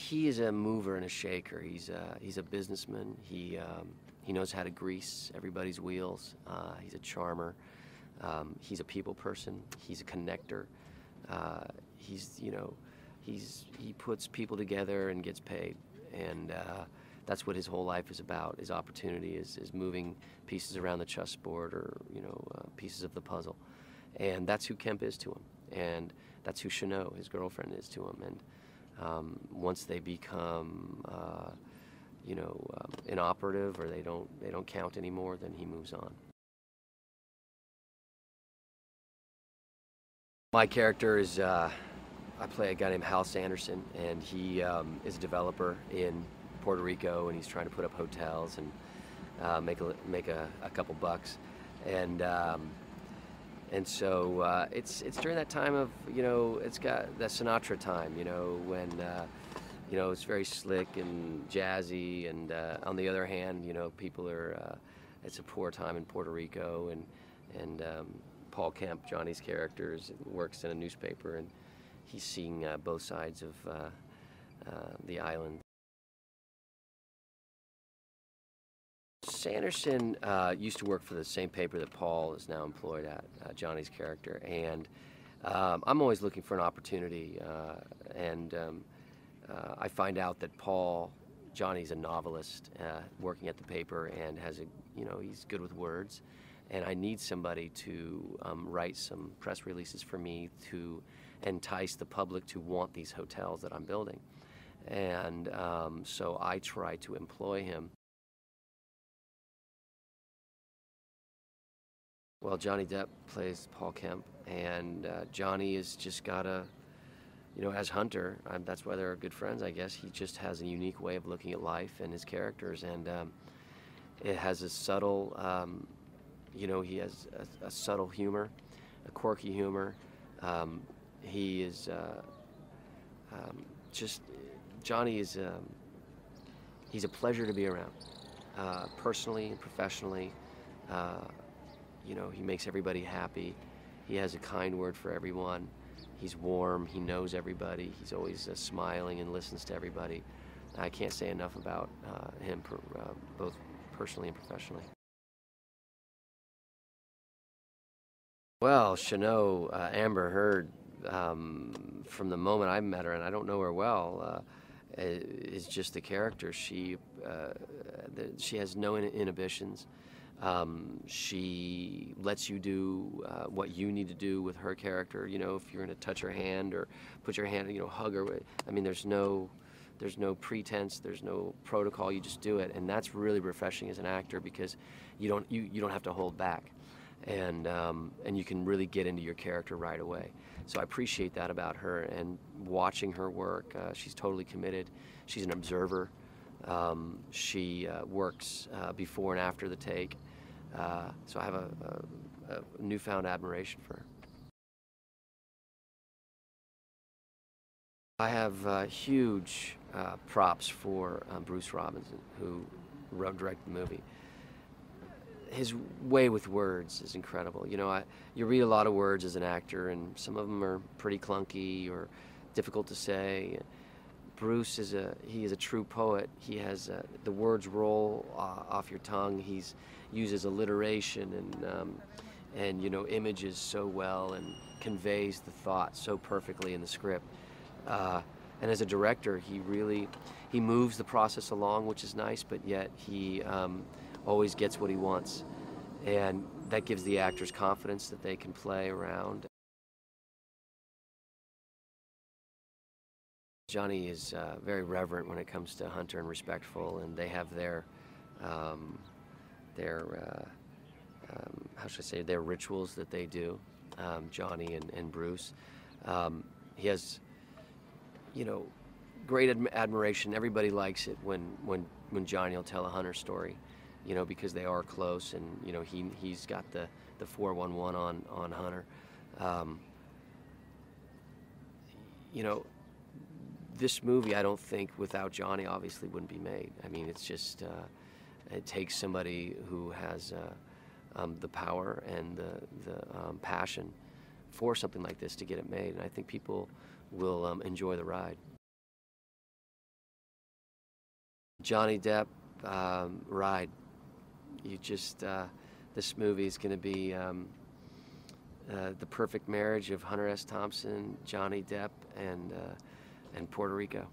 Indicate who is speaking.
Speaker 1: He is a mover and a shaker. He's a businessman. He knows how to grease everybody's wheels. He's a charmer. He's a people person. He's a connector. He puts people together and gets paid, and that's what his whole life is about. His opportunity is moving pieces around the chessboard, or pieces of the puzzle, and that's who Kemp is to him, and that's who Chanot, his girlfriend, is to him. And once they become inoperative, or they don't count anymore, then he moves on. My character is, I play a guy named Hal Sanderson, and he is a developer in Puerto Rico, and he's trying to put up hotels and make a couple bucks, and so it's during that time of, it's got that Sinatra time, when it's very slick and jazzy, and on the other hand, people are, it's a poor time in Puerto Rico, and Paul Kemp, Johnny's character, works in a newspaper, and he's seeing both sides of the island. Sanderson used to work for the same paper that Paul is now employed at, Johnny's character, and I'm always looking for an opportunity, and I find out that Johnny's a novelist working at the paper, and he's good with words, and I need somebody to write some press releases for me to entice the public to want these hotels that I'm building, and so I try to employ him. Well, Johnny Depp plays Paul Kemp, and Johnny has just got as Hunter, that's why they're good friends, I guess. He just has a unique way of looking at life and his characters, and it has a subtle, he has a subtle humor, a quirky humor. He is Johnny is, he's a pleasure to be around, personally and professionally. He makes everybody happy. He has a kind word for everyone. He's warm. He knows everybody. He's always smiling and listens to everybody. I can't say enough about him, both personally and professionally. Well, Chanot, Amber Heard, from the moment I met her, and I don't know her well, is just the character. She has no inhibitions. She lets you do what you need to do with her character. If you're going to touch her hand or put your hand, hug her. I mean, there's no pretense. There's no protocol. You just do it, and that's really refreshing as an actor, because you don't have to hold back, and you can really get into your character right away. So I appreciate that about her, and watching her work. She's totally committed. She's an observer. She works before and after the take. So I have a newfound admiration for her. I have huge props for Bruce Robinson, who directed the movie. His way with words is incredible. You read a lot of words as an actor, and some of them are pretty clunky or difficult to say. Bruce is a true poet. He has the words roll off your tongue. He uses alliteration and images so well, and conveys the thought so perfectly in the script. And as a director, he moves the process along, which is nice, but yet he always gets what he wants, and that gives the actors confidence that they can play around. Johnny is very reverent when it comes to Hunter, and respectful, and they have their how should I say, their rituals that they do, Johnny and Bruce. He has, great admiration. Everybody likes it when Johnny will tell a Hunter story, because they are close, and he's got the 411 on Hunter. This movie, I don't think, without Johnny, obviously wouldn't be made. I mean, it's just, it takes somebody who has the power and the passion for something like this to get it made, and I think people will enjoy the ride. Johnny Depp, ride. You just, this movie is going to be the perfect marriage of Hunter S. Thompson, Johnny Depp, and Puerto Rico.